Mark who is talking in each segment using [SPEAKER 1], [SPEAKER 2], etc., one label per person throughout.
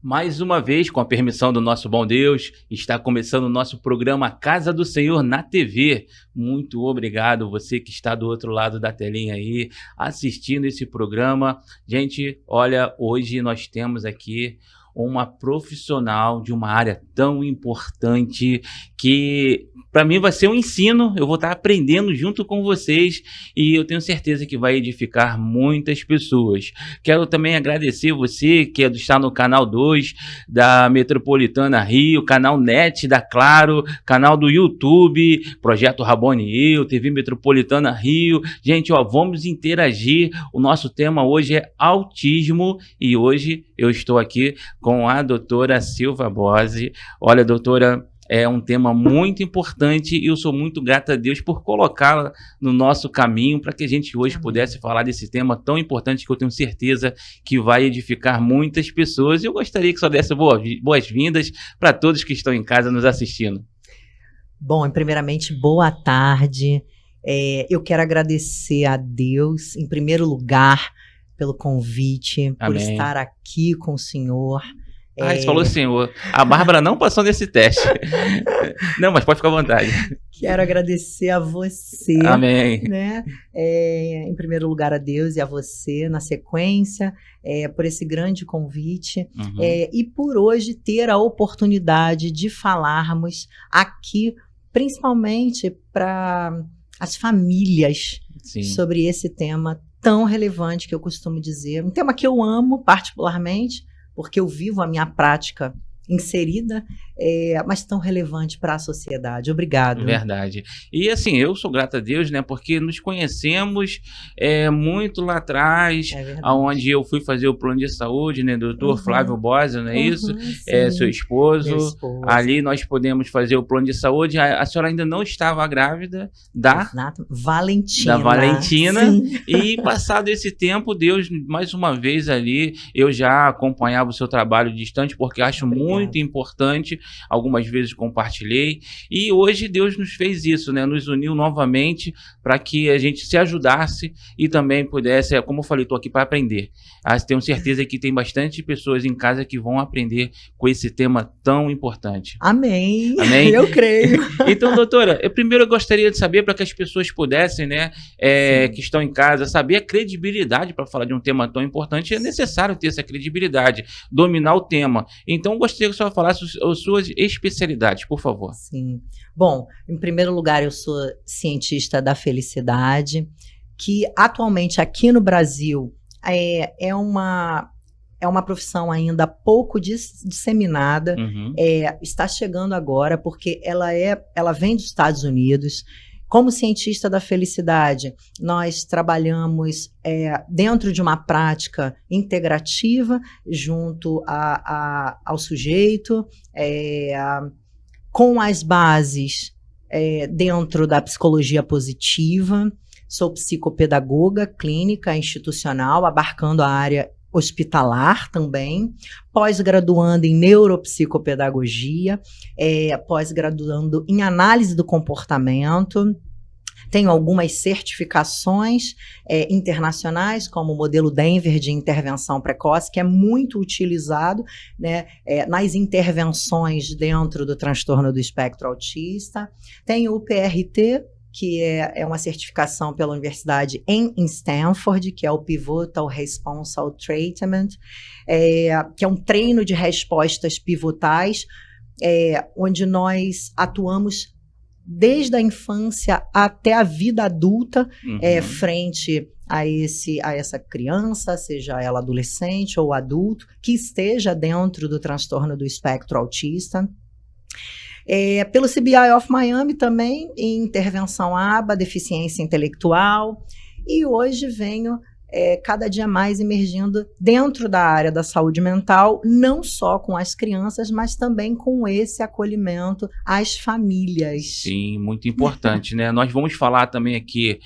[SPEAKER 1] Mais uma vez, com a permissão do nosso bom Deus, está começando o nosso programa Casa do Senhor na TV. Muito obrigado você que está do outro lado da telinha aí, assistindo esse programa. Gente, olha, hoje nós temos aqui uma profissional de uma área tão importante que para mim vai ser um ensino, eu vou estar aprendendo junto com vocês e eu tenho certeza que vai edificar muitas pessoas. Quero também agradecer você que está no canal 2 da Metropolitana Rio, canal NET da Claro, canal do YouTube, Projeto Rabone e eu, TV Metropolitana Rio. Gente, ó, vamos interagir. O nosso tema hoje é autismo e hoje eu estou aqui com a doutora Silva Bose. Olha, doutora, é um tema muito importante e eu sou muito grata a Deus por colocá-la no nosso caminho para que a gente hoje pudesse falar desse tema tão importante que eu tenho certeza que vai edificar muitas pessoas. Eu gostaria que só desse boas-vindas para todos que estão em casa nos assistindo.
[SPEAKER 2] Bom, primeiramente, boa tarde. Eu quero agradecer a Deus, em primeiro lugar, pelo convite, por estar aqui com o senhor.
[SPEAKER 1] Você falou senhor. A Bárbara não passou nesse teste. Não, mas pode ficar à vontade.
[SPEAKER 2] Quero agradecer a você.
[SPEAKER 1] Amém.
[SPEAKER 2] Né? Em primeiro lugar a Deus e a você, na sequência, por esse grande convite. E por hoje ter a oportunidade de falarmos aqui, principalmente para as famílias,
[SPEAKER 1] Sim,
[SPEAKER 2] sobre esse tema tão relevante que eu costumo dizer. Um tema que eu amo particularmente, porque eu vivo a minha prática inserida, mas tão relevante para a sociedade. Obrigado.
[SPEAKER 1] Verdade. E assim, eu sou grato a Deus, né? Porque nos conhecemos muito lá atrás, onde eu fui fazer o plano de saúde, né? Doutor Flávio Bose, não é isso? Seu esposo. Ali nós podemos fazer o plano de saúde. A senhora ainda não estava grávida da Valentina.
[SPEAKER 2] Sim.
[SPEAKER 1] E passado esse tempo, Deus, mais uma vez ali, eu já acompanhava o seu trabalho distante, porque acho muito importante. Algumas vezes compartilhei e hoje Deus nos fez isso, né? Nos uniu novamente para que a gente se ajudasse e também pudesse, como eu falei, estou aqui para aprender. Tenho certeza que tem bastante pessoas em casa que vão aprender com esse tema tão importante.
[SPEAKER 2] Amém.
[SPEAKER 1] Amém?
[SPEAKER 2] Eu creio.
[SPEAKER 1] Então, doutora, primeiro eu gostaria de saber, para que as pessoas pudessem, né, que estão em casa, saber a credibilidade para falar de um tema tão importante. É necessário ter essa credibilidade, dominar o tema. Então, eu gostaria que a senhora falasse as suas especialidades, por favor.
[SPEAKER 2] Sim. Bom, em primeiro lugar, eu sou cientista da felicidade, que atualmente aqui no Brasil é uma profissão ainda pouco disseminada. Está chegando agora, porque ela vem dos Estados Unidos. Como cientista da felicidade, nós trabalhamos dentro de uma prática integrativa junto ao sujeito, com as bases dentro da psicologia positiva. Sou psicopedagoga clínica institucional, abarcando a área hospitalar também, pós-graduando em neuropsicopedagogia, pós-graduando em análise do comportamento. Tenho algumas certificações internacionais, como o modelo Denver de intervenção precoce, que é muito utilizado, né, nas intervenções dentro do transtorno do espectro autista. Tenho o PRT, que é uma certificação pela universidade em Stanford, que é o Pivotal Response Treatment, que é um treino de respostas pivotais, onde nós atuamos desde a infância até a vida adulta, frente a essa criança, seja ela adolescente ou adulto, que esteja dentro do transtorno do espectro autista. Pelo CBI of Miami também, em intervenção ABA, deficiência intelectual, e hoje venho cada dia mais emergindo dentro da área da saúde mental, não só com as crianças, mas também com esse acolhimento às famílias.
[SPEAKER 1] Sim, muito importante, né? Nós vamos falar também aqui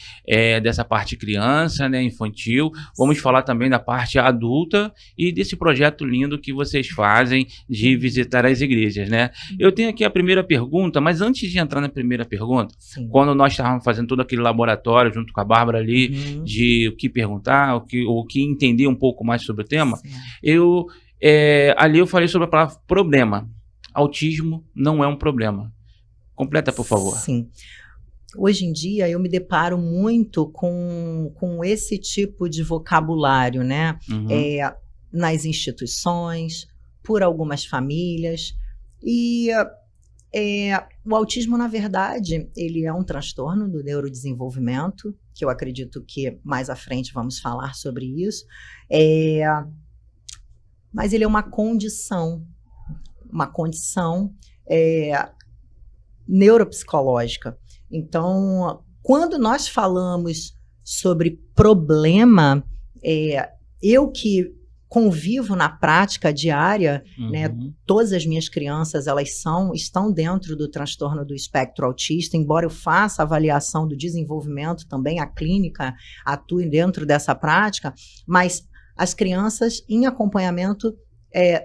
[SPEAKER 1] dessa parte criança, né, infantil, vamos falar também da parte adulta e desse projeto lindo que vocês fazem de visitar as igrejas, né? Eu tenho aqui a primeira pergunta, mas antes de entrar na primeira pergunta, quando nós estávamos fazendo todo aquele laboratório junto com a Bárbara ali, de o que perguntar, o que entender um pouco mais sobre o tema, ali eu falei sobre a palavra problema. Autismo não é um problema. Completa, por favor.
[SPEAKER 2] Sim. Hoje em dia eu me deparo muito com esse tipo de vocabulário, né?
[SPEAKER 1] Uhum.
[SPEAKER 2] Nas instituições, por algumas famílias. E o autismo, na verdade, ele é um transtorno do neurodesenvolvimento, que eu acredito que mais à frente vamos falar sobre isso. Mas ele é uma condição neuropsicológica. Então, quando nós falamos sobre problema, eu que convivo na prática diária, né, todas as minhas crianças, elas estão dentro do transtorno do espectro autista, embora eu faça avaliação do desenvolvimento também, a clínica atue dentro dessa prática, mas as crianças em acompanhamento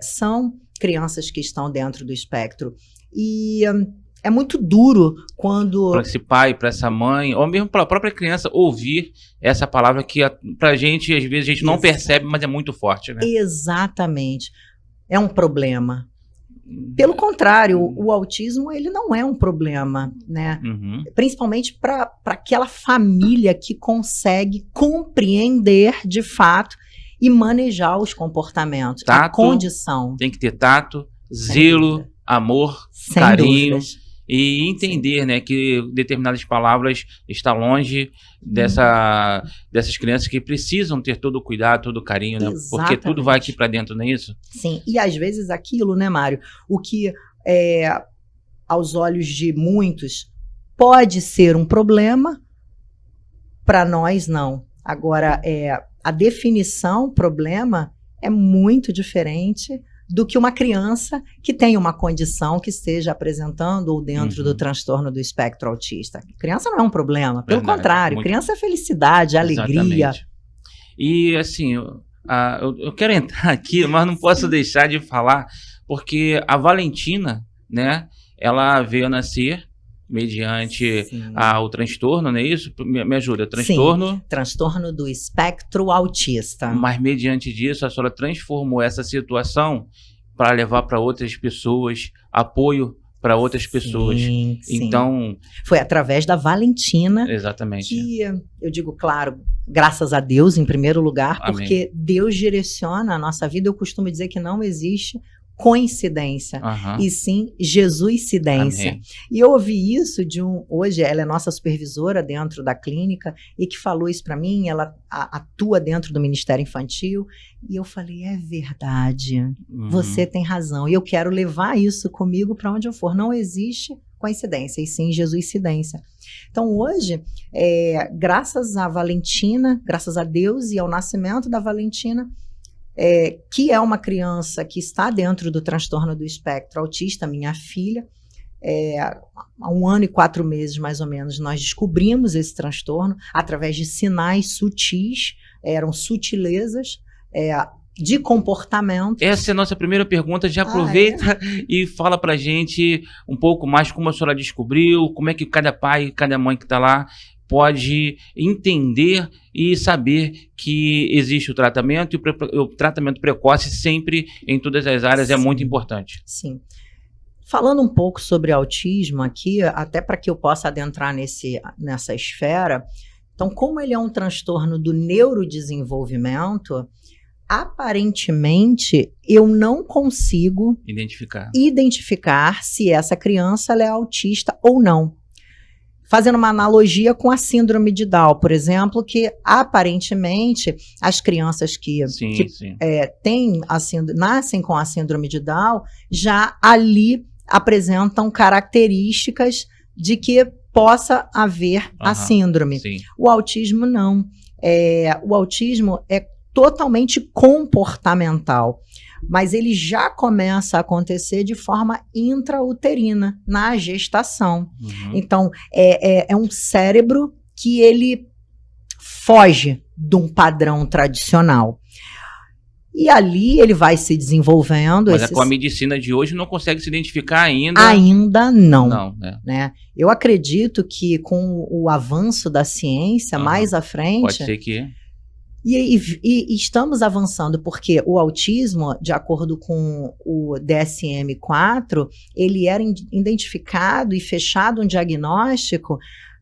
[SPEAKER 2] são crianças que estão dentro do espectro. E é muito duro quando...
[SPEAKER 1] Para esse pai, para essa mãe, ou mesmo para a própria criança ouvir essa palavra que para a gente, às vezes, a gente não percebe, mas é muito forte, né?
[SPEAKER 2] Exatamente. É um problema. Pelo contrário, o autismo, ele não é um problema, né? Principalmente para aquela família que consegue compreender, de fato, e manejar os comportamentos,
[SPEAKER 1] tato,
[SPEAKER 2] a condição.
[SPEAKER 1] Tem que ter tato, zelo, amor,
[SPEAKER 2] sem
[SPEAKER 1] carinho.
[SPEAKER 2] Dúvidas.
[SPEAKER 1] E entender, né, que determinadas palavras estão longe dessas crianças que precisam ter todo o cuidado, todo o carinho, né?
[SPEAKER 2] Exatamente.
[SPEAKER 1] Porque tudo vai aqui para dentro, não é isso?
[SPEAKER 2] Sim, e às vezes aquilo, né, Mário, o que aos olhos de muitos pode ser um problema, para nós não. Agora, a definição problema é muito diferente do que uma criança que tem uma condição que esteja apresentando ou dentro do transtorno do espectro autista. Criança não é um problema, pelo contrário, criança é felicidade, alegria.
[SPEAKER 1] Exatamente. E assim, eu quero entrar aqui, mas não posso deixar de falar, porque a Valentina, né, ela veio a nascer mediante o transtorno, não é isso? Me ajuda, transtorno?
[SPEAKER 2] Sim, transtorno do espectro autista.
[SPEAKER 1] Mas mediante disso, a senhora transformou essa situação para levar para outras pessoas, apoio para outras pessoas.
[SPEAKER 2] Sim.
[SPEAKER 1] Então...
[SPEAKER 2] Foi através da Valentina.
[SPEAKER 1] Exatamente.
[SPEAKER 2] Que, eu digo, claro, graças a Deus, em primeiro lugar,
[SPEAKER 1] Amém.
[SPEAKER 2] Porque Deus direciona a nossa vida. Eu costumo dizer que não existe coincidência, e sim Jesuscidência.
[SPEAKER 1] Amém.
[SPEAKER 2] E eu ouvi isso hoje ela é nossa supervisora dentro da clínica, e que falou isso para mim, ela atua dentro do Ministério Infantil, e eu falei, é verdade, você tem razão, e eu quero levar isso comigo para onde eu for, não existe coincidência, e sim Jesuscidência. Então hoje, graças à Valentina, graças a Deus e ao nascimento da Valentina, que é uma criança que está dentro do transtorno do espectro autista, minha filha, há 1 ano e 4 meses, mais ou menos, nós descobrimos esse transtorno através de sinais sutis, eram sutilezas de comportamento.
[SPEAKER 1] Essa é a nossa primeira pergunta, já aproveita e fala pra gente um pouco mais como a senhora descobriu, como é que cada pai, cada mãe que está lá pode entender e saber que existe o tratamento, e o tratamento precoce sempre em todas as áreas é muito importante.
[SPEAKER 2] Sim. Falando um pouco sobre autismo aqui, até para que eu possa adentrar nessa esfera, então, como ele é um transtorno do neurodesenvolvimento, aparentemente eu não consigo identificar se essa criança ela é autista ou não. Fazendo uma analogia com a síndrome de Down, por exemplo, que aparentemente as crianças que nascem com a síndrome de Down já ali apresentam características de que possa haver a síndrome.
[SPEAKER 1] Sim.
[SPEAKER 2] O autismo não. O autismo é totalmente comportamental, mas ele já começa a acontecer de forma intrauterina, na gestação. Então, é um cérebro que ele foge de um padrão tradicional. E ali ele vai se desenvolvendo.
[SPEAKER 1] Mas com a medicina de hoje não consegue se identificar ainda?
[SPEAKER 2] Ainda não.
[SPEAKER 1] Não,
[SPEAKER 2] né? Eu acredito que com o avanço da ciência, mais à frente...
[SPEAKER 1] Pode ser que...
[SPEAKER 2] E estamos avançando, porque o autismo, de acordo com o DSM-4, ele era identificado e fechado um diagnóstico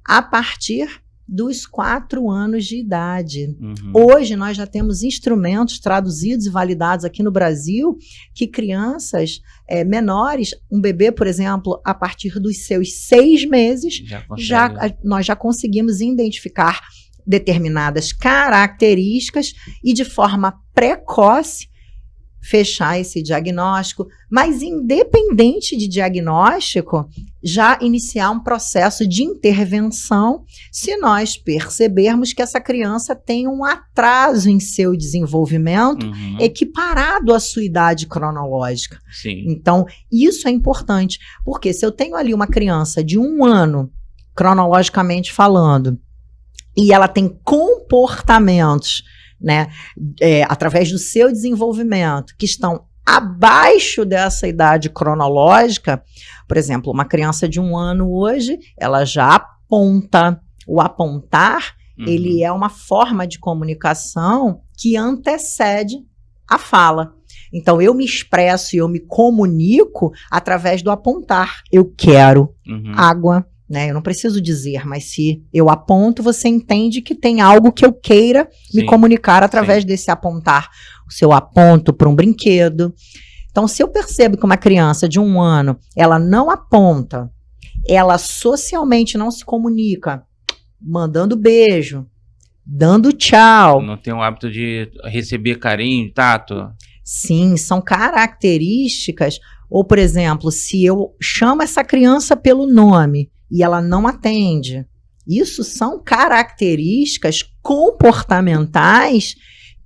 [SPEAKER 2] a partir dos 4 anos de idade. Hoje nós já temos instrumentos traduzidos e validados aqui no Brasil que crianças menores, um bebê, por exemplo, a partir dos seus 6 meses, nós já conseguimos identificar determinadas características e de forma precoce fechar esse diagnóstico, mas independente de diagnóstico, já iniciar um processo de intervenção se nós percebermos que essa criança tem um atraso em seu desenvolvimento equiparado à sua idade cronológica.
[SPEAKER 1] Sim.
[SPEAKER 2] Então, isso é importante, porque se eu tenho ali uma criança de 1 ano, cronologicamente falando, e ela tem comportamentos, né, através do seu desenvolvimento, que estão abaixo dessa idade cronológica, por exemplo, uma criança de 1 ano hoje, ela já aponta. O apontar, ele é uma forma de comunicação que antecede a fala. Então, eu me expresso e eu me comunico através do apontar. Eu quero água. Né? Eu não preciso dizer, mas se eu aponto, você entende que tem algo que eu queira me comunicar através desse apontar. Se eu aponto para um brinquedo. Então, se eu percebo que uma criança de 1 ano, ela não aponta, ela socialmente não se comunica, mandando beijo, dando tchau.
[SPEAKER 1] Não tem o hábito de receber carinho, tato?
[SPEAKER 2] Sim, são características. Ou, por exemplo, se eu chamo essa criança pelo nome e ela não atende. Isso são características comportamentais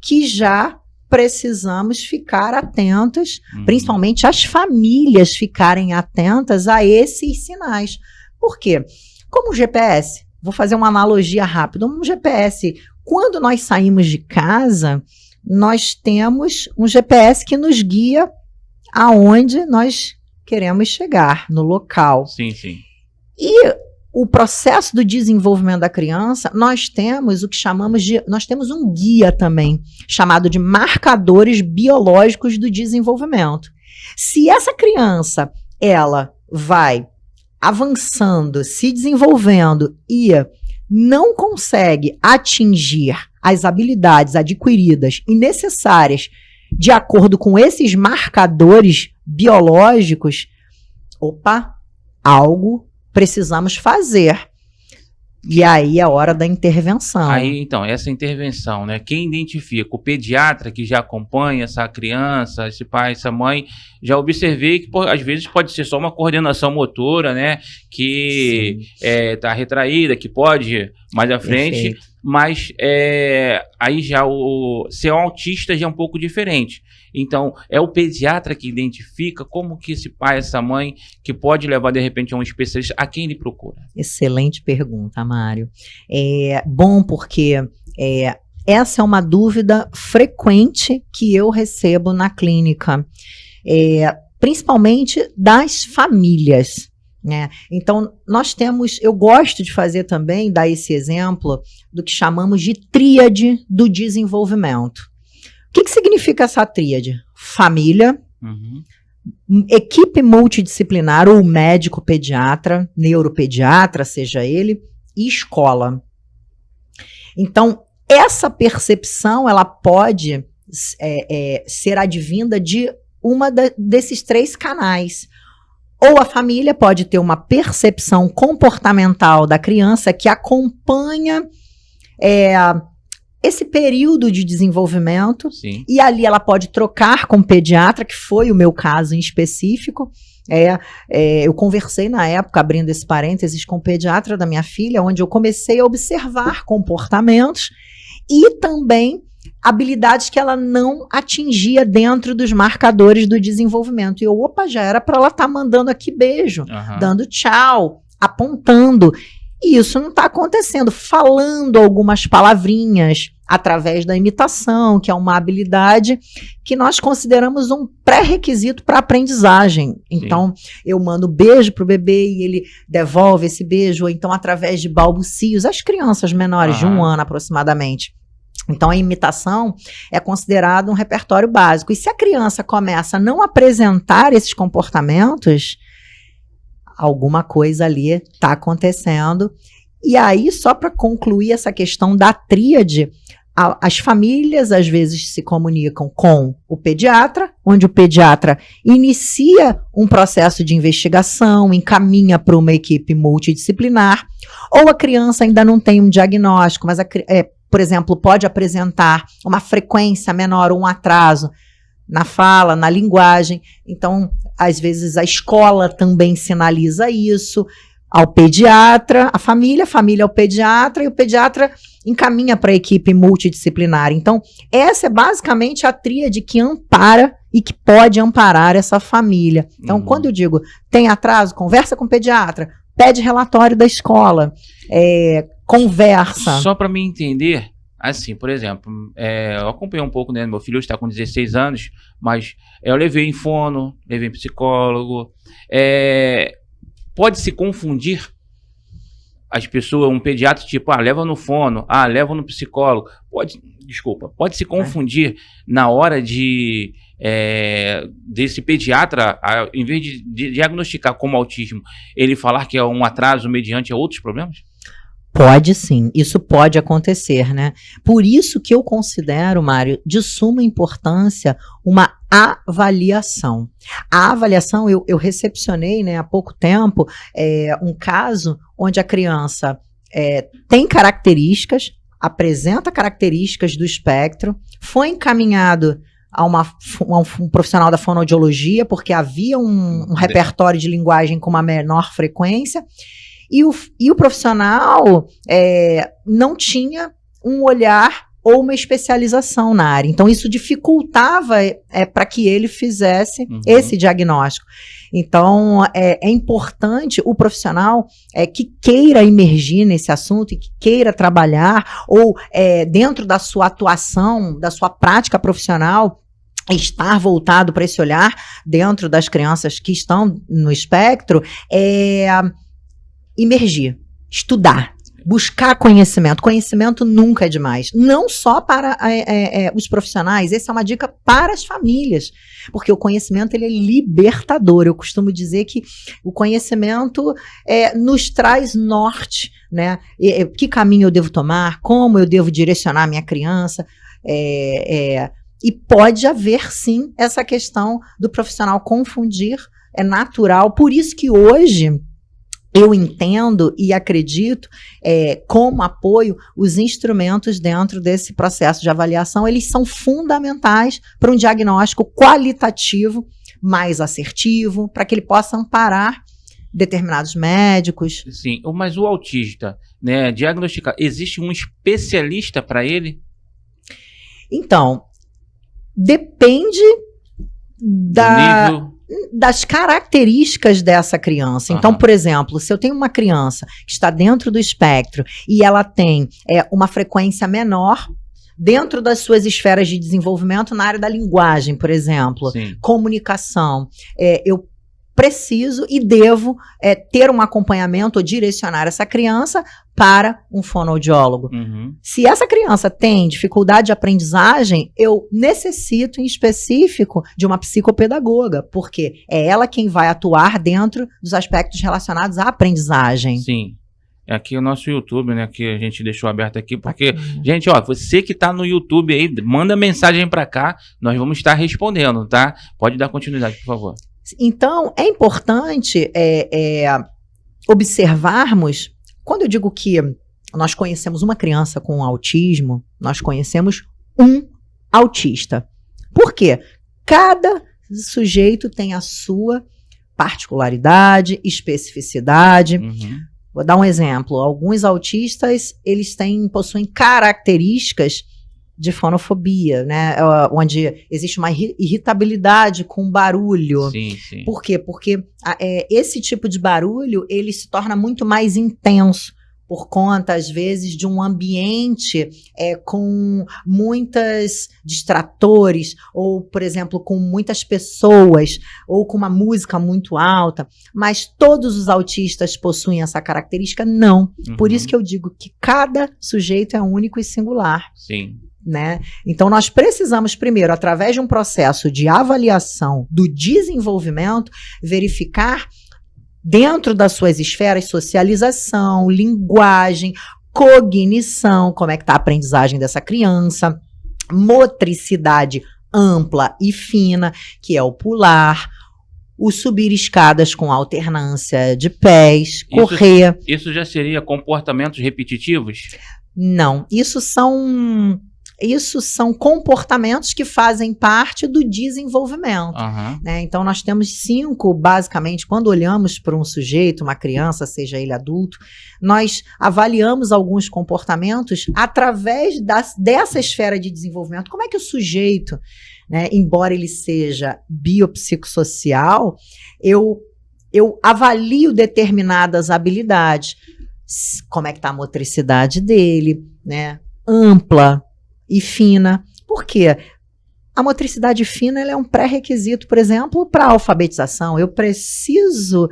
[SPEAKER 2] que já precisamos ficar atentos, principalmente as famílias ficarem atentas a esses sinais. Por quê? Como o GPS, vou fazer uma analogia rápida, um GPS, quando nós saímos de casa, nós temos um GPS que nos guia aonde nós queremos chegar, no local.
[SPEAKER 1] Sim, sim.
[SPEAKER 2] E o processo do desenvolvimento da criança, nós temos nós temos um guia também, chamado de marcadores biológicos do desenvolvimento. Se essa criança, ela vai avançando, se desenvolvendo e não consegue atingir as habilidades adquiridas e necessárias de acordo com esses marcadores biológicos, algo precisamos fazer. E aí é a hora da intervenção.
[SPEAKER 1] Aí, então, essa intervenção, né? Quem identifica? O pediatra que já acompanha essa criança, esse pai, essa mãe. Já observei que, às vezes, pode ser só uma coordenação motora, né? Que tá retraída, que pode mais à frente. Perfeito. Mas aí já ser um autista já é um pouco diferente. Então, é o pediatra que identifica como que esse pai, essa mãe, que pode levar, de repente, a um especialista, a quem ele procura?
[SPEAKER 2] Excelente pergunta, Mário. Bom, porque essa é uma dúvida frequente que eu recebo na clínica, principalmente das famílias. Né? Então, eu gosto de fazer também, dar esse exemplo do que chamamos de tríade do desenvolvimento. O que significa essa tríade? Família, equipe multidisciplinar, ou médico pediatra, neuropediatra, seja ele, e escola. Então, essa percepção, ela pode ser advinda de desses 3 canais. Ou a família pode ter uma percepção comportamental da criança que acompanha esse período de desenvolvimento. Sim. E ali ela pode trocar com o pediatra, que foi o meu caso em específico. Eu conversei na época, abrindo esse parênteses, com o pediatra da minha filha, onde eu comecei a observar comportamentos e também habilidades que ela não atingia dentro dos marcadores do desenvolvimento. E já era para ela estar mandando aqui beijo, dando tchau, apontando. E isso não está acontecendo, falando algumas palavrinhas através da imitação, que é uma habilidade que nós consideramos um pré-requisito para a aprendizagem. Então, eu mando beijo para o bebê e ele devolve esse beijo, ou então através de balbucios, as crianças menores de 1 ano aproximadamente. Então, a imitação é considerado um repertório básico. E se a criança começa a não apresentar esses comportamentos, alguma coisa ali está acontecendo. E aí, só para concluir essa questão da tríade, as famílias às vezes se comunicam com o pediatra, onde o pediatra inicia um processo de investigação, encaminha para uma equipe multidisciplinar, ou a criança ainda não tem um diagnóstico, mas, por exemplo, pode apresentar uma frequência menor ou um atraso na fala, na linguagem. Então, às vezes, a escola também sinaliza isso ao pediatra, a família ao pediatra, e o pediatra encaminha para a equipe multidisciplinar. Então, essa é basicamente a tríade que ampara e que pode amparar essa família. Então, quando eu digo tem atraso, conversa com o pediatra, pede relatório da escola, conversa.
[SPEAKER 1] Só para me entender, assim, por exemplo, eu acompanhei um pouco, né? Meu filho está com 16 anos, mas eu levei em fono, levei em psicólogo. Pode se confundir as pessoas, um pediatra tipo, leva no fono, leva no psicólogo. Pode se confundir na hora desse pediatra, em vez de diagnosticar como autismo, ele falar que é um atraso mediante a outros problemas?
[SPEAKER 2] Pode sim, isso pode acontecer, né? Por isso que eu considero, Mário, de suma importância uma avaliação. A avaliação, eu recepcionei, né, há pouco tempo, um caso onde a criança tem características, apresenta características do espectro, foi encaminhado a um profissional da fonoaudiologia, porque havia um repertório de linguagem com uma menor frequência, e o profissional não tinha um olhar ou uma especialização na área. Então, isso dificultava para que ele fizesse esse diagnóstico. Então, é importante o profissional que queira imergir nesse assunto e que queira trabalhar, ou dentro da sua atuação, da sua prática profissional, estar voltado para esse olhar dentro das crianças que estão no espectro, imergir, estudar, buscar conhecimento. Conhecimento nunca é demais. Não só para os profissionais, essa é uma dica para as famílias, porque o conhecimento ele é libertador. Eu costumo dizer que o conhecimento nos traz norte, né? Que caminho eu devo tomar, como eu devo direcionar a minha criança, e pode haver sim essa questão do profissional confundir, é natural. Por isso que hoje eu entendo e acredito, como apoio, os instrumentos dentro desse processo de avaliação, eles são fundamentais para um diagnóstico qualitativo mais assertivo, para que ele possa amparar determinados médicos.
[SPEAKER 1] Sim, mas o autista, né, diagnosticar, existe um especialista para ele?
[SPEAKER 2] Então, depende das características dessa criança. Então, por exemplo, se eu tenho uma criança que está dentro do espectro e ela tem uma frequência menor dentro das suas esferas de desenvolvimento na área da linguagem, por exemplo, comunicação, eu preciso e devo ter um acompanhamento ou direcionar essa criança para um fonoaudiólogo. Se essa criança tem dificuldade de aprendizagem, eu necessito, em específico, de uma psicopedagoga, porque é ela quem vai atuar dentro dos aspectos relacionados à aprendizagem.
[SPEAKER 1] Sim. Aqui o nosso YouTube, né, que a gente deixou aberto aqui, porque, gente, ó, você que tá no YouTube aí, manda mensagem para cá, nós vamos estar respondendo, tá? Pode dar continuidade, por favor.
[SPEAKER 2] Então, é importante observarmos, quando eu digo que nós conhecemos uma criança com autismo, nós conhecemos um autista. Por quê? Cada sujeito tem a sua particularidade, especificidade. Vou dar um exemplo. Alguns autistas, eles possuem características de fonofobia, né? Onde existe uma irritabilidade com barulho.
[SPEAKER 1] Sim, sim.
[SPEAKER 2] Por quê? Porque esse tipo de barulho, ele se torna muito mais intenso por conta, às vezes, de um ambiente com muitos distratores, ou, por exemplo, com muitas pessoas, ou com uma música muito alta. Mas todos os autistas possuem essa característica? Não. Por isso que eu digo que cada sujeito é único e singular.
[SPEAKER 1] Sim.
[SPEAKER 2] né? Então, nós precisamos, primeiro, através de um processo de avaliação do desenvolvimento, verificar dentro das suas esferas socialização, linguagem, cognição, como é que está a aprendizagem dessa criança, motricidade ampla e fina, que é o pular, o subir escadas com alternância de pés, correr.
[SPEAKER 1] Isso já seria comportamentos repetitivos?
[SPEAKER 2] Não, isso são comportamentos que fazem parte do desenvolvimento. Né? Então, nós temos 5, basicamente, quando olhamos para um sujeito, uma criança, seja ele adulto, nós avaliamos alguns comportamentos através dessa esfera de desenvolvimento. Como é que o sujeito, né, embora ele seja biopsicossocial, eu avalio determinadas habilidades. Como é que está a motricidade dele, né? Ampla e fina. Por quê? A motricidade fina ela é um pré-requisito, por exemplo, para a alfabetização. Eu preciso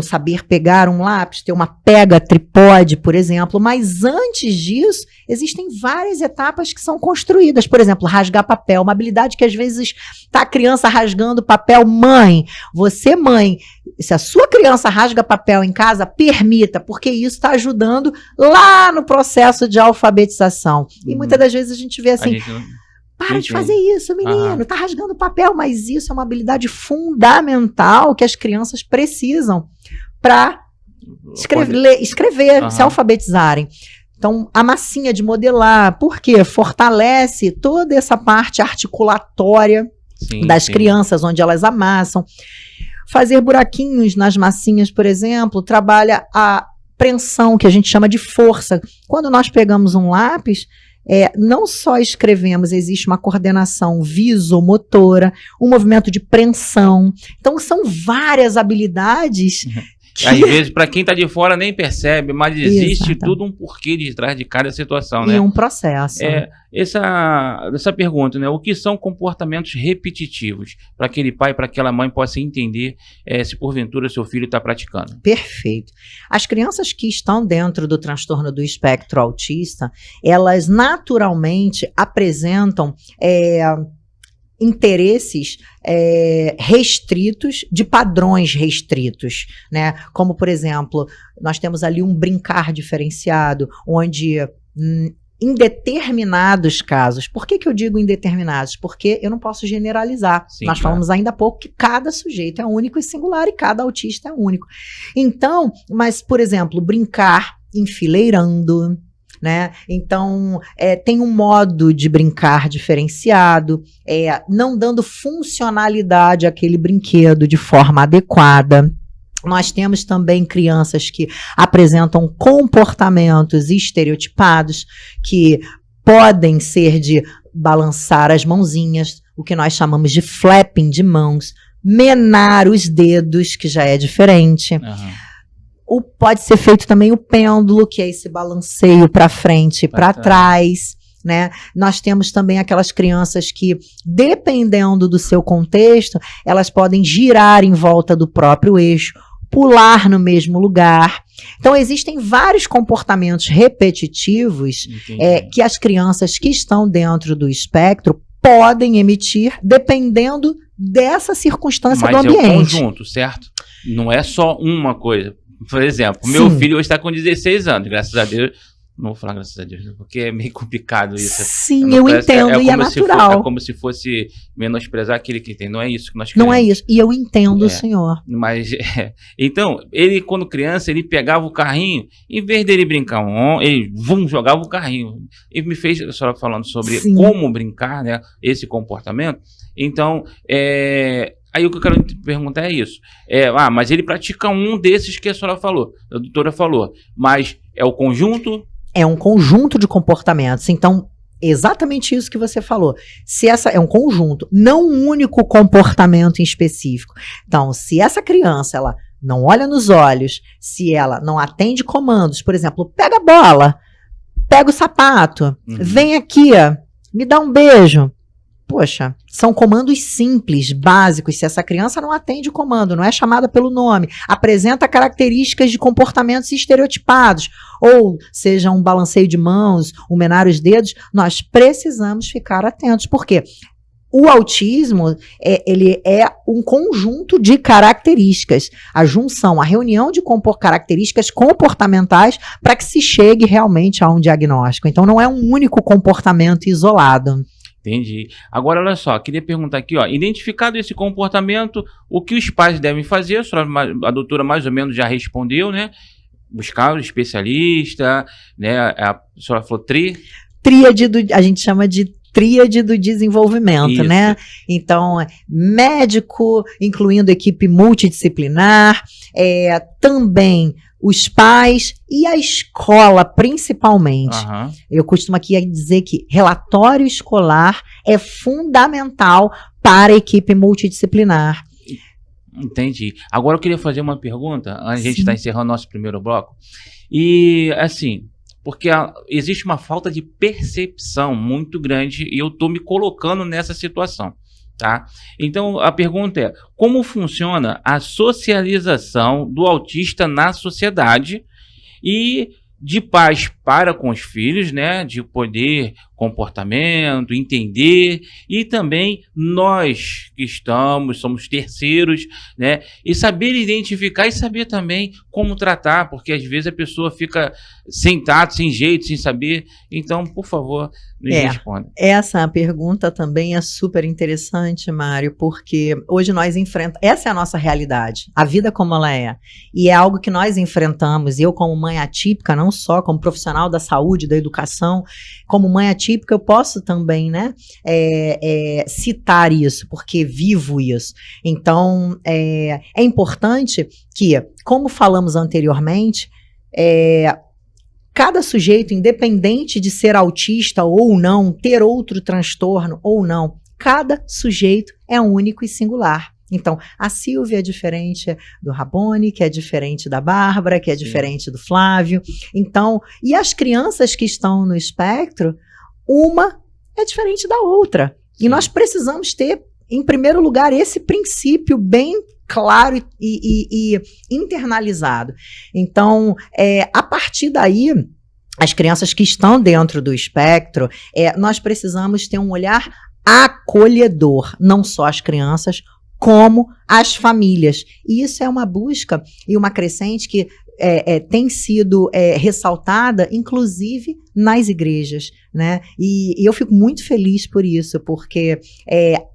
[SPEAKER 2] saber pegar um lápis, ter uma pega tripode, por exemplo, mas antes disso, existem várias etapas que são construídas. Por exemplo, rasgar papel, uma habilidade que às vezes está a criança rasgando papel. Mãe, você mãe, se a sua criança rasga papel em casa, permita, porque isso está ajudando lá no processo de alfabetização. E muitas das vezes a gente vê assim... Para de fazer isso, menino, tá rasgando papel, mas isso é uma habilidade fundamental que as crianças precisam para escrever, se alfabetizarem. Então, a massinha de modelar, por quê? Fortalece toda essa parte articulatória das crianças, onde elas amassam. Fazer buraquinhos nas massinhas, por exemplo, trabalha a preensão, que a gente chama de força. Quando nós pegamos um lápis... não só escrevemos, existe uma coordenação visomotora, um movimento de preensão. Então, são várias habilidades.
[SPEAKER 1] Às vezes, para quem está de fora, nem percebe, mas existe tudo um porquê de trás de cada situação, né?
[SPEAKER 2] E um processo.
[SPEAKER 1] Essa pergunta, né? O que são comportamentos repetitivos? Para aquele pai, para aquela mãe possa entender se porventura seu filho está praticando.
[SPEAKER 2] Perfeito. As crianças que estão dentro do transtorno do espectro autista, elas naturalmente apresentam interesses restritos, de padrões restritos, né? Como, por exemplo, nós temos ali um brincar diferenciado, onde em determinados casos, por que eu digo indeterminados? Porque eu não posso generalizar. Nós falamos ainda há pouco que cada sujeito é único e singular e cada autista é único. Então, mas, por exemplo, brincar enfileirando, né? Então, tem um modo de brincar diferenciado, não dando funcionalidade àquele brinquedo de forma adequada. Nós temos também crianças que apresentam comportamentos estereotipados, que podem ser de balançar as mãozinhas, o que nós chamamos de flapping de mãos, menar os dedos, que já é diferente. Pode ser feito também o pêndulo, que é esse balanceio para frente e para trás, né? Nós temos também aquelas crianças que, dependendo do seu contexto, elas podem girar em volta do próprio eixo, pular no mesmo lugar. Então, existem vários comportamentos repetitivos que as crianças que estão dentro do espectro podem emitir, dependendo dessa circunstância do ambiente. Mas é um
[SPEAKER 1] conjunto, certo? Não é só uma coisa. Por exemplo, meu filho hoje está com 16 anos, graças a Deus. Não vou falar graças a Deus, porque é meio complicado isso.
[SPEAKER 2] Sim, eu entendo, e é natural.
[SPEAKER 1] É como se fosse menosprezar aquele que tem. Não é isso que nós
[SPEAKER 2] queremos. Não é isso, e eu entendo, senhor.
[SPEAKER 1] Mas, então, ele, quando criança, ele pegava o carrinho, em vez dele brincar, ele jogava o carrinho. Ele me fez, a senhora falando sobre como brincar, né, esse comportamento. Então, aí o que eu quero te perguntar é isso. Mas ele pratica um desses que a senhora falou, a doutora falou, mas é o conjunto?
[SPEAKER 2] É um conjunto de comportamentos. Então, exatamente isso que você falou. Se essa é um conjunto, não um único comportamento em específico. Então, se essa criança, ela não olha nos olhos, se ela não atende comandos, por exemplo, pega a bola, pega o sapato, vem aqui, me dá um beijo. Poxa, são comandos simples, básicos. Se essa criança não atende o comando, não é chamada pelo nome, apresenta características de comportamentos estereotipados, ou seja, um balanceio de mãos, um menar os dedos, nós precisamos ficar atentos. Por quê? O autismo, ele é um conjunto de características, a junção, a reunião de características comportamentais para que se chegue realmente a um diagnóstico. Então, não é um único comportamento isolado.
[SPEAKER 1] Entendi. Agora, olha só, queria perguntar aqui, ó, identificado esse comportamento, o que os pais devem fazer? A doutora mais ou menos já respondeu, né? Buscar o especialista, né? A senhora falou
[SPEAKER 2] Tríade a gente chama de tríade do desenvolvimento, isso, né? Então, médico, incluindo equipe multidisciplinar, também os pais e a escola, principalmente. Uhum. Eu costumo aqui dizer que relatório escolar é fundamental para a equipe multidisciplinar.
[SPEAKER 1] Entendi. Agora eu queria fazer uma pergunta, a gente está encerrando nosso primeiro bloco. E, assim, porque existe uma falta de percepção muito grande e eu estou me colocando nessa situação. Tá? Então, a pergunta é, como funciona a socialização do autista na sociedade e de pais para com os filhos, né? De poder, comportamento, entender, e também nós que somos terceiros, né? E saber identificar e saber também como tratar, porque às vezes a pessoa fica sem tato, sem jeito, sem saber. Então, por favor, nos responda.
[SPEAKER 2] Essa pergunta também é super interessante, Mário, porque hoje nós enfrentamos, essa é a nossa realidade, a vida como ela é, e é algo que nós enfrentamos. Eu, como mãe atípica, não só como profissional da saúde, da educação, como mãe atípica, eu posso também, né, citar isso, porque vivo isso. Então, é importante que, como falamos anteriormente, cada sujeito, independente de ser autista ou não, ter outro transtorno ou não, cada sujeito é único e singular. Então, a Silvia é diferente do Rabone, que é diferente da Bárbara, que é diferente do Flávio. Então, e as crianças que estão no espectro, uma é diferente da outra. Sim. E nós precisamos ter, em primeiro lugar, esse princípio bem claro e internalizado. Então, a partir daí, as crianças que estão dentro do espectro, nós precisamos ter um olhar acolhedor, não só as crianças, como as famílias. E isso é uma busca e uma crescente que tem sido ressaltada, inclusive nas igrejas, né? E eu fico muito feliz por isso, porque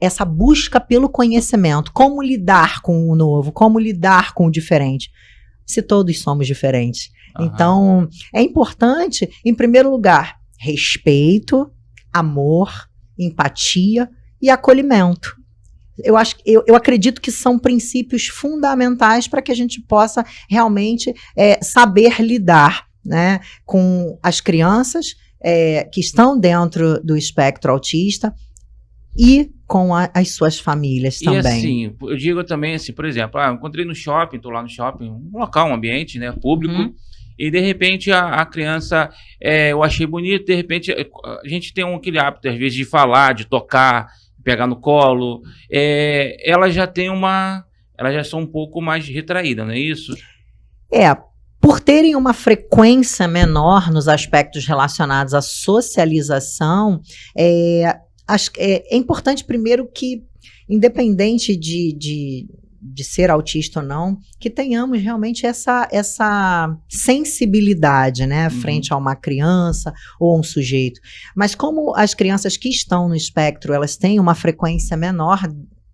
[SPEAKER 2] essa busca pelo conhecimento, como lidar com o novo, como lidar com o diferente, se todos somos diferentes. Uhum. Então, é importante, em primeiro lugar, respeito, amor, empatia e acolhimento. Eu acredito que são princípios fundamentais para que a gente possa realmente saber lidar, né, com as crianças que estão dentro do espectro autista e com as suas famílias também.
[SPEAKER 1] E assim, eu digo também assim, por exemplo, encontrei no shopping, estou lá no shopping, um local, um ambiente, né, público, e de repente a criança, eu achei bonito, de repente a gente tem aquele hábito às vezes de falar, de tocar, pegar no colo, elas já são um pouco mais retraídas, não é isso?
[SPEAKER 2] Por terem uma frequência menor nos aspectos relacionados à socialização, é importante primeiro que, independente de ser autista ou não, que tenhamos realmente essa sensibilidade, né, frente a uma criança ou um sujeito. Mas como as crianças que estão no espectro, elas têm uma frequência menor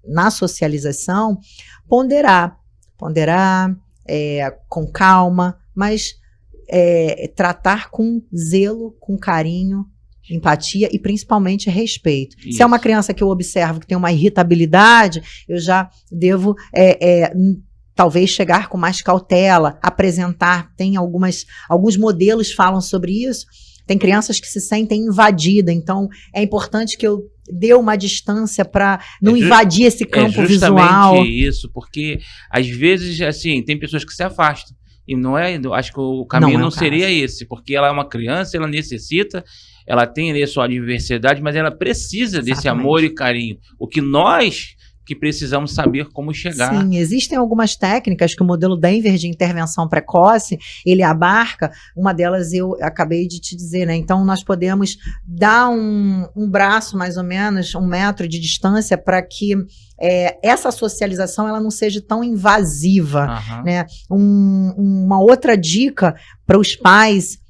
[SPEAKER 2] na socialização, ponderar com calma, mas tratar com zelo, com carinho, empatia e principalmente respeito. Isso. Se é uma criança que eu observo que tem uma irritabilidade, eu já devo talvez chegar com mais cautela, apresentar. Tem alguns modelos falam sobre isso. Tem crianças que se sentem invadidas, então é importante que eu dê uma distância para não invadir esse campo visual.
[SPEAKER 1] É justamente isso, porque às vezes assim tem pessoas que se afastam. E acho que o caminho não seria esse, porque ela é uma criança, ela necessita ela tem ali a sua adversidade, mas ela precisa desse
[SPEAKER 2] Exatamente.
[SPEAKER 1] amor e carinho. O que nós que precisamos saber como chegar.
[SPEAKER 2] Sim, existem algumas técnicas que o modelo Denver de intervenção precoce, ele abarca, uma delas eu acabei de te dizer, né? Então, nós podemos dar um braço, mais ou menos, 1 metro de distância para que essa socialização ela não seja tão invasiva, né? Uma outra dica para os pais,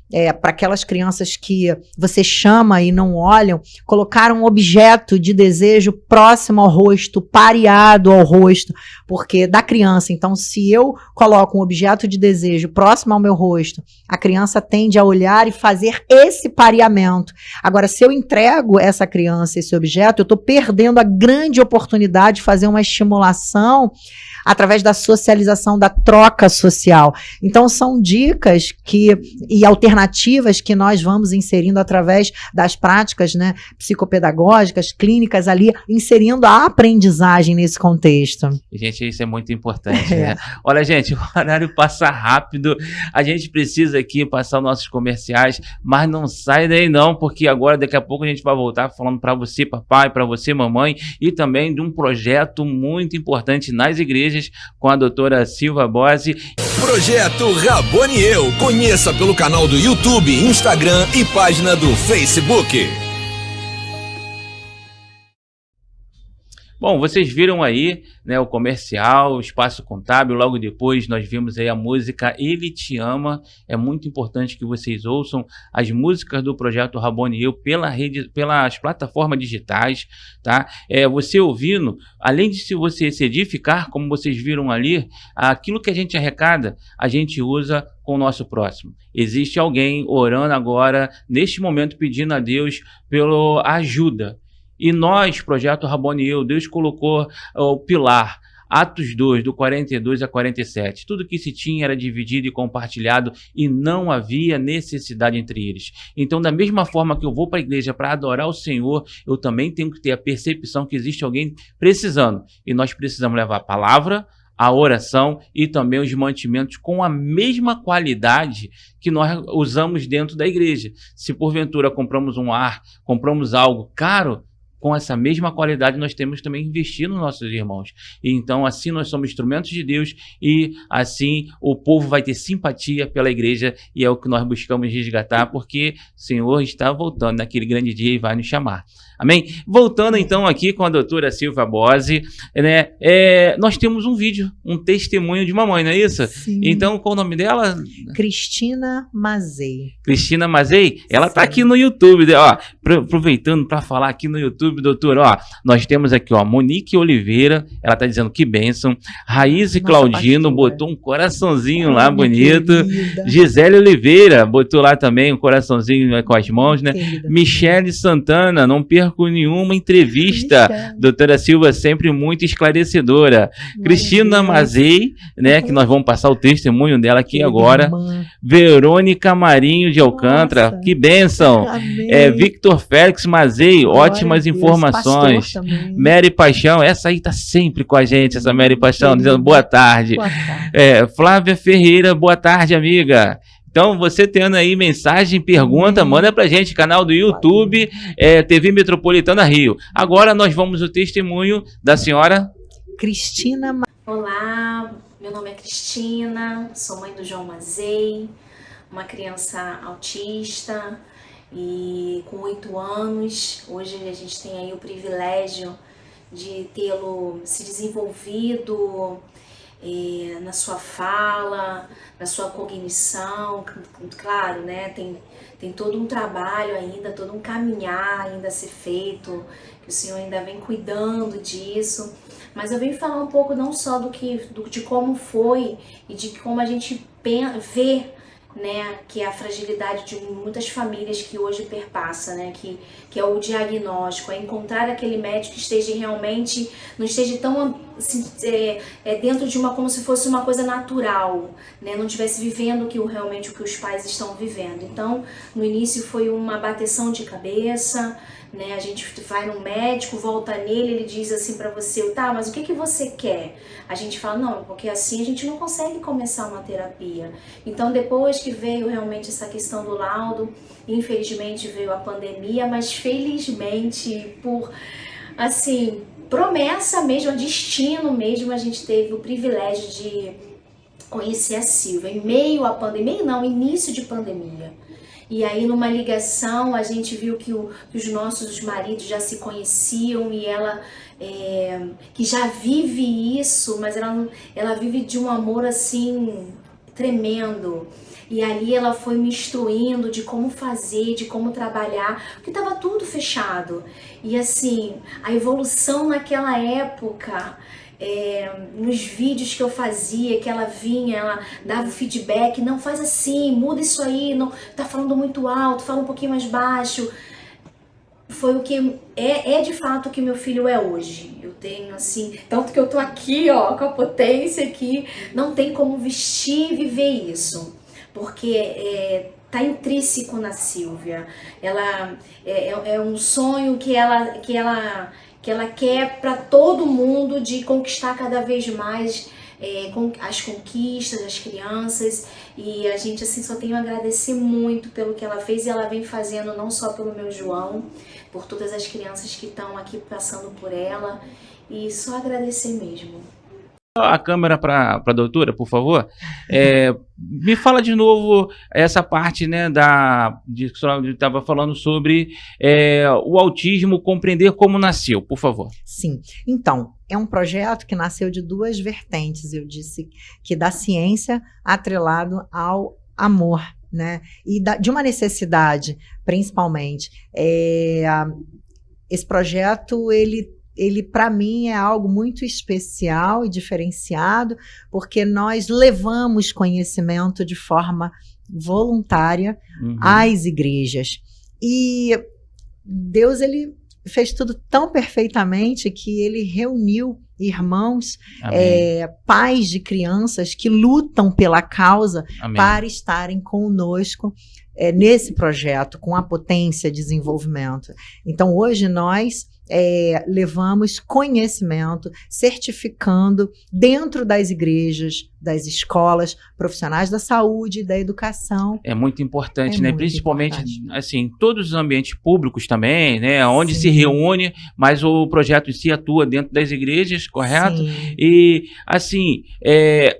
[SPEAKER 2] para aquelas crianças que você chama e não olham, colocar um objeto de desejo próximo ao rosto, pareado ao rosto, porque da criança, então se eu coloco um objeto de desejo próximo ao meu rosto, a criança tende a olhar e fazer esse pareamento. Agora, se eu entrego essa criança esse objeto, eu estou perdendo a grande oportunidade de fazer uma estimulação através da socialização, da troca social. Então, são dicas e alternativas que nós vamos inserindo através das práticas, né, psicopedagógicas, clínicas ali, inserindo a aprendizagem nesse contexto.
[SPEAKER 1] Gente, isso é muito importante, né? Olha, gente, o horário passa rápido, a gente precisa aqui passar os nossos comerciais, mas não sai daí não, porque agora, daqui a pouco, a gente vai voltar falando para você, papai, para você, mamãe, e também de um projeto muito importante nas igrejas, com a doutora Silva Bose.
[SPEAKER 3] Projeto Raboniel. Conheça pelo canal do YouTube, Instagram e página do Facebook.
[SPEAKER 1] Bom, vocês viram aí, né, o comercial, o Espaço Contábil, logo depois nós vimos aí a música Ele Te Ama. É muito importante que vocês ouçam as músicas do Projeto Raboniel pelas plataformas digitais, tá? Você ouvindo, além de você se edificar, como vocês viram ali, aquilo que a gente arrecada, a gente usa com o nosso próximo. Existe alguém orando agora, neste momento, pedindo a Deus pela ajuda. E nós, Projeto Raboniel, Deus colocou o pilar, Atos 2, do 42 a 47. Tudo que se tinha era dividido e compartilhado e não havia necessidade entre eles. Então, da mesma forma que eu vou para a igreja para adorar o Senhor, eu também tenho que ter a percepção que existe alguém precisando. E nós precisamos levar a palavra, a oração e também os mantimentos com a mesma qualidade que nós usamos dentro da igreja. Se porventura compramos um ar, compramos algo caro, com essa mesma qualidade nós temos também investir nos nossos irmãos. E então assim nós somos instrumentos de Deus e assim o povo vai ter simpatia pela igreja e é o que nós buscamos resgatar, porque o Senhor está voltando naquele grande dia e vai nos chamar. Amém? Voltando então aqui com a doutora Silva Bose, né? Nós temos um vídeo, um testemunho de mamãe, não é isso?
[SPEAKER 2] Sim.
[SPEAKER 1] Então qual o nome dela?
[SPEAKER 2] Cristina Mazei.
[SPEAKER 1] Cristina Mazei? Ela está aqui no YouTube, ó, aproveitando para falar aqui no YouTube, doutor, ó, nós temos aqui, ó, Monique Oliveira, ela tá dizendo que bênção, Raiz e Claudino pastora. Botou um coraçãozinho lá, bonito, querida. Gisele Oliveira botou lá também um coraçãozinho com as mãos, né? Querida, Michele Santana, não perco nenhuma entrevista, doutora Silva sempre muito esclarecedora, Cristina Mazei, né, que nós vamos passar o testemunho dela aqui agora, irmã. Verônica Marinho de Alcântara, que bênção, Victor Félix Mazei, ótimas informações, Mary Paixão, essa aí tá sempre com a gente, essa Mary Paixão, dizendo boa tarde. Boa tarde. Flávia Ferreira, boa tarde, amiga. Então, você tendo aí mensagem, pergunta, manda pra gente, canal do YouTube, TV Metropolitana Rio. Agora nós vamos ao testemunho da senhora
[SPEAKER 2] Cristina.
[SPEAKER 4] Olá, meu nome é Cristina, sou mãe do João Mazei, uma criança autista, e com 8 anos, hoje a gente tem aí o privilégio de tê-lo se desenvolvido na sua fala, na sua cognição, claro, né? Tem todo um trabalho ainda, todo um caminhar ainda a ser feito, que o Senhor ainda vem cuidando disso, mas eu venho falar um pouco não só de como foi e de como a gente vê, né, que é a fragilidade de muitas famílias que hoje perpassa, né, que é o diagnóstico, é encontrar aquele médico que esteja realmente, não esteja tão assim, dentro de como se fosse uma coisa natural, né, não estivesse vivendo realmente o que os pais estão vivendo. Então, no início foi uma bateção de cabeça, né? A gente vai no médico, volta nele, ele diz assim pra você, tá, mas o que você quer? A gente fala, não, porque assim a gente não consegue começar uma terapia. Então depois que veio realmente essa questão do laudo, infelizmente veio a pandemia, mas felizmente por, assim, promessa mesmo, destino mesmo, a gente teve o privilégio de conhecer a Silvia em meio à pandemia, início de pandemia. E aí numa ligação a gente viu que os nossos maridos já se conheciam e ela que já vive isso, mas ela vive de um amor assim tremendo. E ali ela foi me instruindo de como fazer, de como trabalhar, porque estava tudo fechado. E assim, a evolução naquela época, nos vídeos que eu fazia, que ela vinha, ela dava o feedback, não, faz assim, muda isso aí, não, tá falando muito alto, fala um pouquinho mais baixo. Foi o que de fato o que meu filho é hoje. Eu tenho assim, tanto que eu tô aqui, ó, com a potência aqui, não tem como vestir e viver isso, porque tá intrínseco na Silvia. Ela é um sonho que ela quer para todo mundo, de conquistar cada vez mais as conquistas das crianças, e a gente assim só tem a agradecer muito pelo que ela fez, e ela vem fazendo não só pelo meu João, por todas as crianças que estão aqui passando por ela, e só agradecer mesmo.
[SPEAKER 1] A câmera para a doutora, por favor. Me fala de novo essa parte, né, que você estava falando sobre o autismo, compreender como nasceu, por favor.
[SPEAKER 2] Sim, então, é um projeto que nasceu de duas vertentes, eu disse, que da ciência atrelado ao amor, né, e de uma necessidade, principalmente. Esse projeto, ele para mim é algo muito especial e diferenciado, porque nós levamos conhecimento de forma voluntária às igrejas. E Deus, ele fez tudo tão perfeitamente que ele reuniu irmãos, pais de crianças que lutam pela causa. Amém. Para estarem conosco nesse projeto, com a potência de desenvolvimento. Então, hoje nós levamos conhecimento, certificando dentro das igrejas, das escolas, profissionais da saúde, da educação.
[SPEAKER 1] É muito importante, né? Principalmente, assim, todos os ambientes públicos também, né? Onde se reúne, mas o projeto em si atua dentro das igrejas, correto? Sim. E, assim,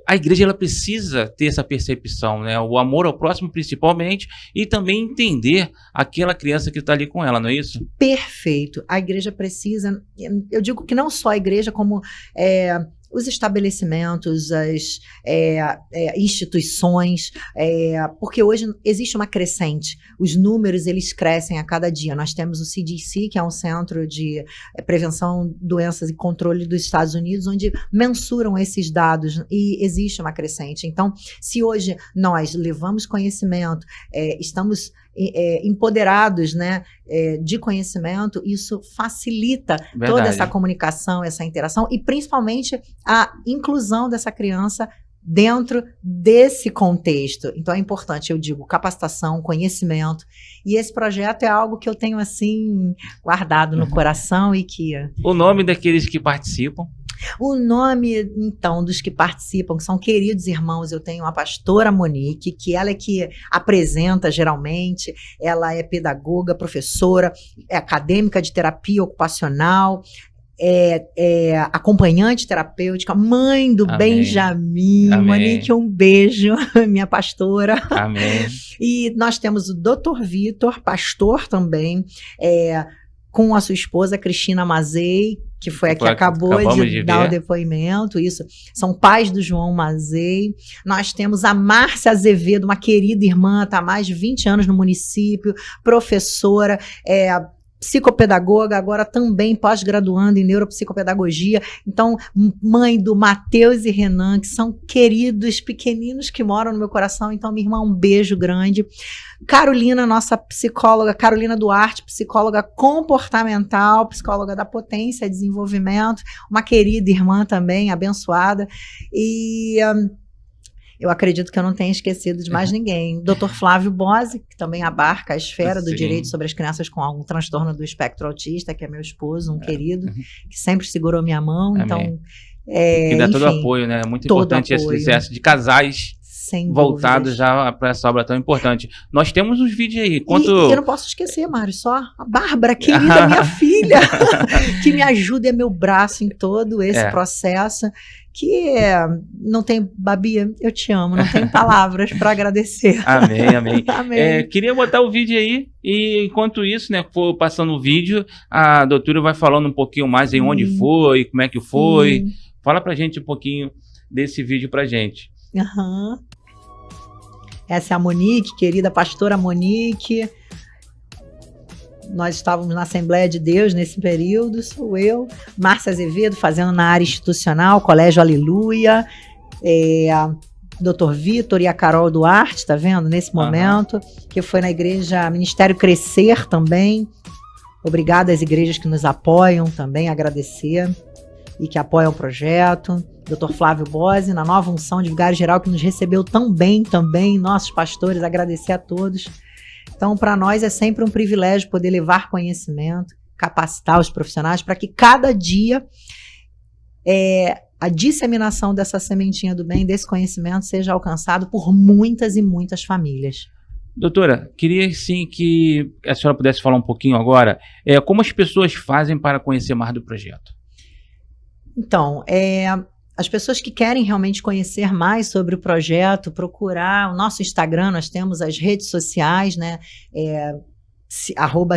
[SPEAKER 1] a igreja, ela precisa ter essa percepção, né? O amor ao próximo, principalmente, e também entender aquela criança que está ali com ela, não é isso?
[SPEAKER 2] Perfeito. A igreja precisa, eu digo que não só a igreja, como os estabelecimentos, as instituições, porque hoje existe uma crescente, os números eles crescem a cada dia. Nós temos o CDC, que é um centro de prevenção de doenças e controle dos Estados Unidos, onde mensuram esses dados, e existe uma crescente. Então, se hoje nós levamos conhecimento, estamos empoderados, né, de conhecimento, isso facilita toda essa comunicação, essa interação, e principalmente a inclusão dessa criança dentro desse contexto. Então é importante, eu digo, capacitação, conhecimento, e esse projeto é algo que eu tenho assim guardado no coração. E que
[SPEAKER 1] o nome daqueles que participam?
[SPEAKER 2] O nome, então, dos que participam, que são queridos irmãos, eu tenho a pastora Monique, que ela é que apresenta geralmente, ela é pedagoga, professora, é acadêmica de terapia ocupacional, acompanhante terapêutica, mãe do Benjamin. Amém. Monique, um beijo, minha pastora.
[SPEAKER 1] Amém.
[SPEAKER 2] E nós temos o Dr. Vitor, pastor também, com a sua esposa, Cristina Mazei, que foi a que acabou de dar o depoimento. Isso, são pais do João Mazei. Nós temos a Márcia Azevedo, uma querida irmã, está há mais de 20 anos no município, professora, psicopedagoga, agora também pós-graduando em neuropsicopedagogia. Então, mãe do Matheus e Renan, que são queridos pequeninos que moram no meu coração. Então, minha irmã, um beijo grande. Carolina, nossa psicóloga, Carolina Duarte, psicóloga comportamental, psicóloga da potência e desenvolvimento, uma querida irmã também, abençoada. eu acredito que eu não tenha esquecido de mais ninguém. Dr. Flávio Bose, que também abarca a esfera do direito sobre as crianças com algum transtorno do espectro autista, que é meu esposo, um querido, que sempre segurou minha mão.
[SPEAKER 1] Amém.
[SPEAKER 2] Então,
[SPEAKER 1] que dá
[SPEAKER 2] enfim,
[SPEAKER 1] todo apoio, né? É muito importante esse sucesso de casais voltados já para essa obra tão importante. Nós temos uns vídeos aí.
[SPEAKER 2] E eu não posso esquecer, Mário, só a Bárbara, querida, minha filha, que me ajuda, é meu braço em todo esse processo, que não tem, Babi, eu te amo, não tem palavras para agradecer.
[SPEAKER 1] Amém, amém.
[SPEAKER 2] Amém.
[SPEAKER 1] Queria botar o vídeo aí, e enquanto isso, né, for passando o vídeo, a doutora vai falando um pouquinho mais em onde foi, como é que foi. Fala pra gente um pouquinho desse vídeo pra gente.
[SPEAKER 2] Essa é a Monique, querida pastora Monique. Nós estávamos na Assembleia de Deus nesse período, sou eu. Márcia Azevedo, fazendo na área institucional, Colégio Aleluia. Dr. Vitor e a Carol Duarte, tá vendo? Nesse momento, que foi na igreja Ministério Crescer também. Obrigada às igrejas que nos apoiam também, agradecer. E que apoiam o projeto. Dr. Flávio Bose, na nova unção de vigário geral, que nos recebeu tão bem também, nossos pastores, agradecer a todos. Então, para nós é sempre um privilégio poder levar conhecimento, capacitar os profissionais para que cada dia a disseminação dessa sementinha do bem, desse conhecimento, seja alcançado por muitas e muitas famílias.
[SPEAKER 1] Doutora, queria sim que a senhora pudesse falar um pouquinho agora, como as pessoas fazem para conhecer mais do projeto?
[SPEAKER 2] Então, as pessoas que querem realmente conhecer mais sobre o projeto, procurar o nosso Instagram, nós temos as redes sociais, né?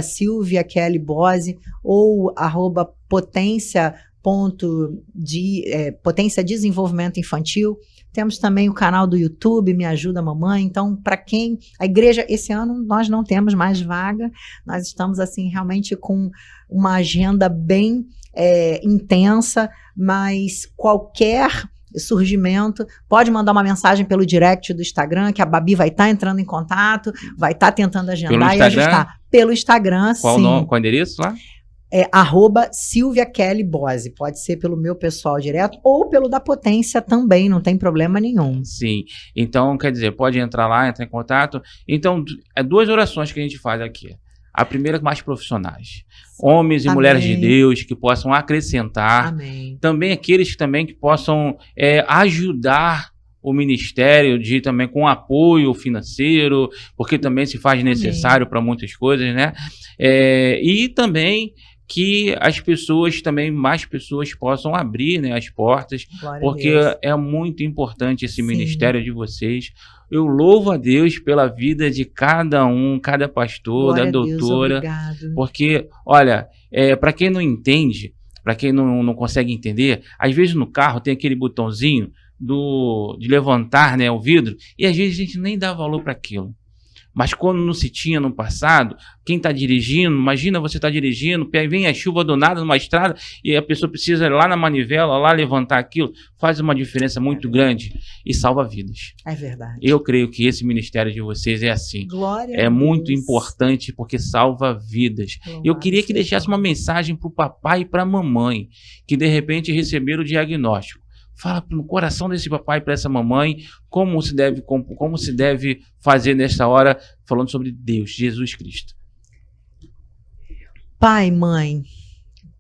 [SPEAKER 2] @Silvia Kelly Bose ou @Potência Desenvolvimento Infantil. Temos também o canal do YouTube, Me Ajuda Mamãe. Então, para quem... A igreja, esse ano, nós não temos mais vaga. Nós estamos, assim, realmente com uma agenda bem intensa, mas qualquer surgimento, pode mandar uma mensagem pelo direct do Instagram, que a Babi vai estar entrando em contato, vai estar tentando agendar e ajustar. Pelo Instagram,
[SPEAKER 1] qual
[SPEAKER 2] sim.
[SPEAKER 1] Qual o endereço lá?
[SPEAKER 2] @Silvia Kelly Bose. Pode ser pelo meu pessoal direto ou pelo da Potência também, não tem problema nenhum.
[SPEAKER 1] Sim. Então, quer dizer, pode entrar lá, entrar em contato. Então, duas orações que a gente faz aqui. A primeira, mais profissionais. Homens e mulheres de Deus que possam acrescentar.
[SPEAKER 2] Amém.
[SPEAKER 1] Também aqueles que possam ajudar o ministério também com apoio financeiro, porque também se faz necessário para muitas coisas, né? E também que as pessoas também, mais pessoas possam abrir, né, as portas, porque é muito importante esse ministério de vocês. Eu louvo a Deus pela vida de cada um, cada pastor, da doutora, porque, olha, para quem não entende, para quem não consegue entender, às vezes no carro tem aquele botãozinho de levantar, né, o vidro, e às vezes a gente nem dá valor para aquilo. Mas quando não se tinha no passado, quem está dirigindo, imagina você está dirigindo, vem a chuva do nada numa estrada e a pessoa precisa ir lá na manivela, lá levantar aquilo, faz uma diferença muito grande e salva vidas.
[SPEAKER 2] É verdade.
[SPEAKER 1] Eu creio que esse ministério de vocês é assim.
[SPEAKER 2] Glória
[SPEAKER 1] é
[SPEAKER 2] a
[SPEAKER 1] muito
[SPEAKER 2] Deus.
[SPEAKER 1] Importante porque salva vidas. Eu queria que deixasse uma mensagem para o papai e para a mamãe, que de repente receberam o diagnóstico. Fala no coração desse papai para essa mamãe como se deve fazer nessa hora, falando sobre Deus, Jesus Cristo.
[SPEAKER 2] Pai, mãe,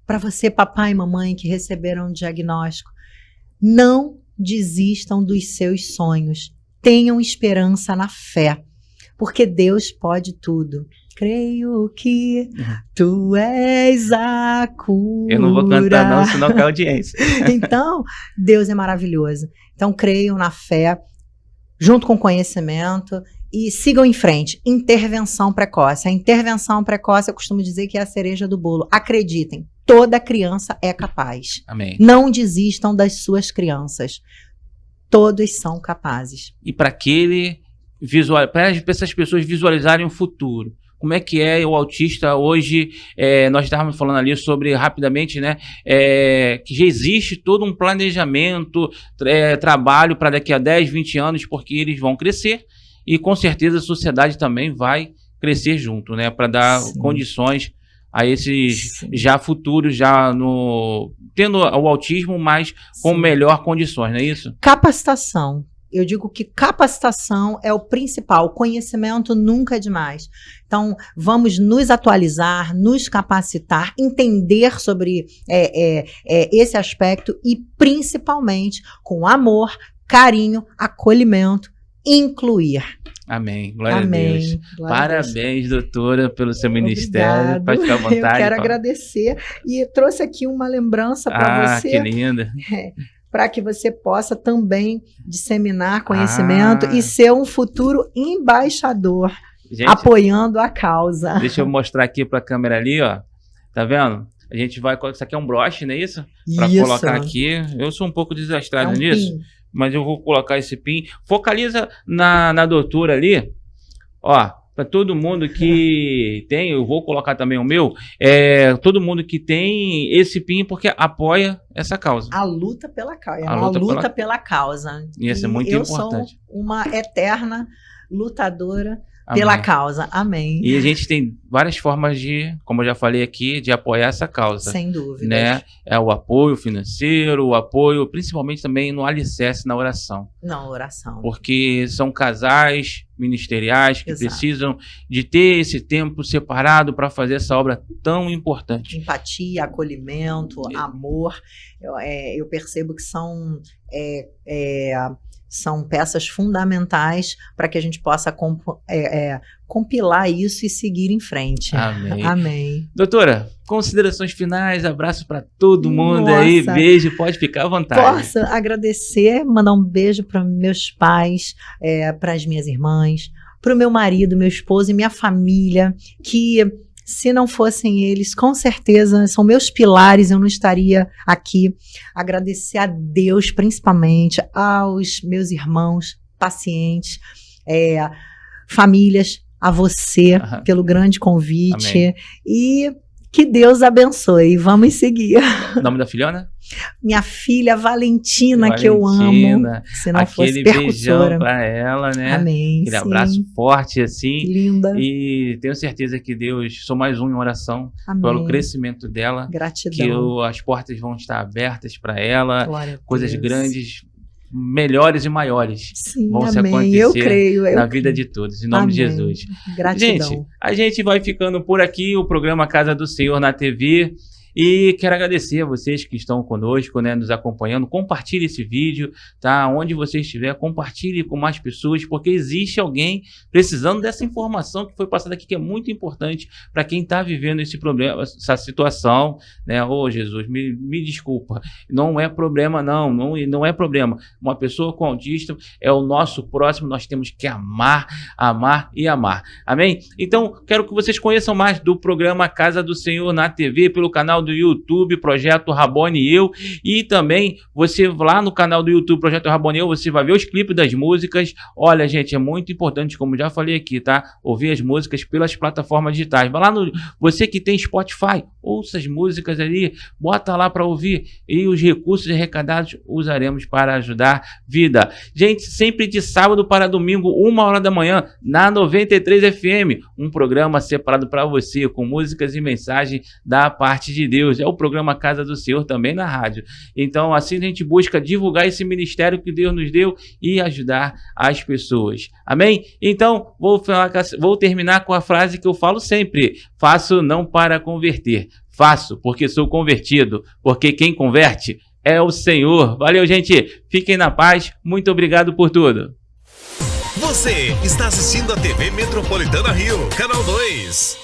[SPEAKER 2] para você, papai e mamãe que receberam o diagnóstico, não desistam dos seus sonhos. Tenham esperança na fé, porque Deus pode tudo. Creio que tu és a cura.
[SPEAKER 1] Eu não vou cantar não, senão cai audiência.
[SPEAKER 2] Então, Deus é maravilhoso. Então, creiam na fé, junto com conhecimento, e sigam em frente. Intervenção precoce. A intervenção precoce, eu costumo dizer que é a cereja do bolo. Acreditem, toda criança é capaz.
[SPEAKER 1] Amém.
[SPEAKER 2] Não desistam das suas crianças. Todos são capazes.
[SPEAKER 1] E para essas pessoas visualizarem o futuro. Como é que é o autista hoje? Nós estávamos falando ali sobre, rapidamente, né, que já existe todo um planejamento, trabalho para daqui a 10, 20 anos, porque eles vão crescer e com certeza a sociedade também vai crescer junto, né, para dar condições a esses já futuros, tendo o autismo, mas com melhor condições, não é isso?
[SPEAKER 2] Capacitação. eu digo que capacitação é o principal, conhecimento nunca é demais. Então, vamos nos atualizar, nos capacitar, entender sobre esse aspecto e, principalmente, com amor, carinho, acolhimento, incluir.
[SPEAKER 1] Amém. Glória a Deus. Parabéns, doutora, pelo seu ministério.
[SPEAKER 2] Obrigado.
[SPEAKER 1] Pode ficar à vontade.
[SPEAKER 2] Eu quero agradecer e trouxe aqui uma lembrança para você.
[SPEAKER 1] Que linda.
[SPEAKER 2] Para que você possa também disseminar conhecimento e ser um futuro embaixador, gente, apoiando a causa.
[SPEAKER 1] Deixa eu mostrar aqui para a câmera ali, ó. Tá vendo? A gente vai... Isso aqui é um broche, não é isso? Para colocar aqui. Eu sou um pouco desastrado nisso. Pin. Mas eu vou colocar esse pin. Focaliza na doutora ali. Ó, para todo mundo que tem, eu vou colocar também o meu, todo mundo que tem esse pin porque apoia essa causa.
[SPEAKER 2] A luta pela causa. A luta pela causa.
[SPEAKER 1] Isso é muito importante.
[SPEAKER 2] Eu sou uma eterna lutadora pela causa. Amém.
[SPEAKER 1] E a gente tem várias formas de, como eu já falei aqui, de apoiar essa causa.
[SPEAKER 2] Sem dúvida.
[SPEAKER 1] Né? É o apoio financeiro, o apoio principalmente também no alicerce, na oração.
[SPEAKER 2] Na oração.
[SPEAKER 1] Porque são casais ministeriais que precisam de ter esse tempo separado para fazer essa obra tão importante.
[SPEAKER 2] Empatia, acolhimento, amor. Eu percebo que são peças fundamentais para que a gente possa compilar isso e seguir em frente.
[SPEAKER 1] Amém.
[SPEAKER 2] Amém.
[SPEAKER 1] Doutora, considerações finais, abraço para todo mundo aí, beijo, pode ficar à vontade.
[SPEAKER 2] Posso agradecer, mandar um beijo para meus pais, para as minhas irmãs, para o meu marido, meu esposo e minha família, que... se não fossem eles, com certeza, são meus pilares, eu não estaria aqui. Agradecer a Deus, principalmente, aos meus irmãos, pacientes, famílias, a você, pelo grande convite.
[SPEAKER 1] Amém.
[SPEAKER 2] E que Deus abençoe. Vamos seguir.
[SPEAKER 1] O nome da filhona?
[SPEAKER 2] Minha filha Valentina, que eu amo. Se não fosse percussora.
[SPEAKER 1] Beijão pra ela, né?
[SPEAKER 2] Amém.
[SPEAKER 1] Aquele abraço forte, assim.
[SPEAKER 2] Linda.
[SPEAKER 1] E tenho certeza que Deus, sou mais um em oração. Amém. Pelo crescimento dela.
[SPEAKER 2] Gratidão.
[SPEAKER 1] Que as portas vão estar abertas para ela.
[SPEAKER 2] Glória a
[SPEAKER 1] coisas
[SPEAKER 2] Deus.
[SPEAKER 1] Grandes, melhores e maiores.
[SPEAKER 2] Sim,
[SPEAKER 1] vão se
[SPEAKER 2] amém.
[SPEAKER 1] acontecer
[SPEAKER 2] eu creio,
[SPEAKER 1] na vida de todos. Em nome de Jesus.
[SPEAKER 2] Gratidão.
[SPEAKER 1] Gente, a gente vai ficando por aqui. O programa Casa do Senhor na TV. E quero agradecer a vocês que estão conosco, né, nos acompanhando. Compartilhe esse vídeo, tá? Onde você estiver, compartilhe com mais pessoas, porque existe alguém precisando dessa informação que foi passada aqui, que é muito importante para quem está vivendo esse problema, essa situação, né? Ô, Jesus, me desculpa, não é problema não é problema. Uma pessoa com autismo é o nosso próximo, nós temos que amar, amar e amar. Amém? Então, quero que vocês conheçam mais do programa Casa do Senhor na TV, pelo canal do YouTube, Projeto Rabone e Eu, e também você lá no canal do YouTube, Projeto Rabone e Eu, você vai ver os clipes das músicas. Olha, gente, é muito importante, como já falei aqui, tá? Ouvir as músicas pelas plataformas digitais. Vai lá você que tem Spotify, ouça as músicas ali, bota lá para ouvir, e os recursos arrecadados usaremos para ajudar vida. Gente, sempre de sábado para domingo, 1h da manhã, na 93 FM, um programa separado para você, com músicas e mensagens da parte de Deus. É o programa Casa do Senhor também na rádio. Então, assim a gente busca divulgar esse ministério que Deus nos deu e ajudar as pessoas. Amém? Então, vou terminar com a frase que eu falo sempre: faço não para converter, faço porque sou convertido, porque quem converte é o Senhor. Valeu, gente. Fiquem na paz. Muito obrigado por tudo.
[SPEAKER 3] Você está assistindo a TV Metropolitana Rio, Canal 2.